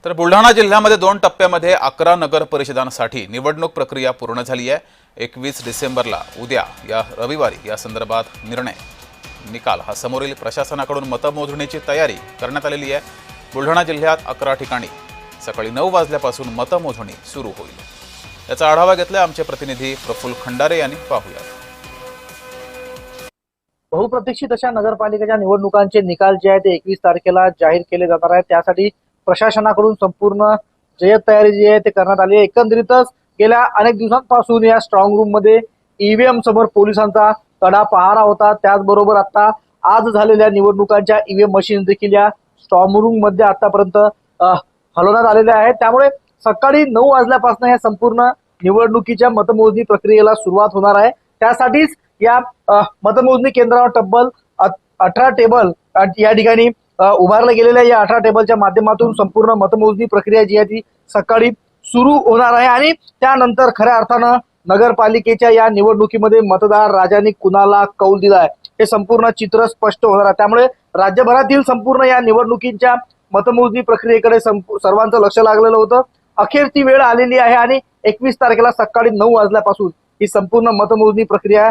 तर बुलढाणा जिल्ह्यामध्ये 2 टप्प्यामध्ये 11 नगर परिषदांसाठी निवडणूक प्रक्रिया पूर्ण झाली आहे। 21 डिसेंबरला उद्या या रविवारी या संदर्भात निकाल हा समोरील प्रशासनाकडून मतमोजणीची तयारी करण्यात आलेली आहे। बुलढाणा जिल्ह्यात 11 ठिकाणी सकाळी 9 वाजल्यापासून मतमोजणी सुरू होईल। याचा आढावा घेतला आमचे प्रतिनिधी प्रफुल्ल खंडारे यांनी। पाहूया। बहुप्रतीक्षित अशा नगरपालिकेच्या निवडणुकांचे निकाल जे आहेत ते 21 तारखेला जाहीर केले जाणार आहेत। त्यासाठी प्रशासनाकडून संपूर्ण जय्यत तयारी जी आहे ते करण्यात आली आहे। एकंदरीतच गेल्या अनेक दिवसांपासून या स्ट्रॉंग रूम मध्ये ईव्हीएम समोर पोलिसांचा कडा पहारा होता। त्याचबरोबर आता आज झालेल्या निवडणुकांच्या ईव्हीएम मशीन देखील या स्ट्रॉंग रूम मध्ये आतापर्यंत हलवण्यात आलेल्या आहेत। त्यामुळे सकाळी 9 वाजल्यापासून या संपूर्ण निवडणुकीच्या मतमोजणी प्रक्रियेला सुरुवात होणार आहे। त्यासाठीच या मतमोजणी केंद्रावर तब्बल 18 टेबल या ठिकाणी उभारले गेलेल्या या 18 टेबलच्या माध्यमातून संपूर्ण मतमोजणी प्रक्रिया जी आहे ती सकाळी सुरू होणार आहे आणि त्यानंतर खऱ्या अर्थानं नगरपालिकेच्या या निवडणुकीमध्ये मतदार राजांनी कुणाला कौल दिलाय हे संपूर्ण चित्र स्पष्ट होणार आहे। त्यामुळे राज्यभरातील संपूर्ण या निवडणुकीच्या मतमोजणी प्रक्रियेकडे सर्वांचं लक्ष लागलेलं होतं। अखेर ती वेळ आलेली आहे आणि 21 तारखेला सकाळी 9 वाजल्यापासून ही संपूर्ण मतमोजणी प्रक्रिया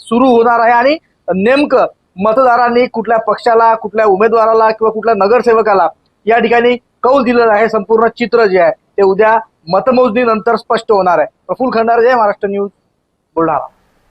सुरू होणार आहे आणि नेमकं मतदारांनी कुठल्या पक्षाला, कुठल्या उमेदवाराला किंवा कुठल्या नगरसेवकाला या ठिकाणी कौल दिलेला आहे संपूर्ण चित्र जे आहे ते उद्या मतमोजणी नंतर स्पष्ट होणार आहे। प्रफुल्ल खंडारे, महाराष्ट्र न्यूज, बुलढाणा।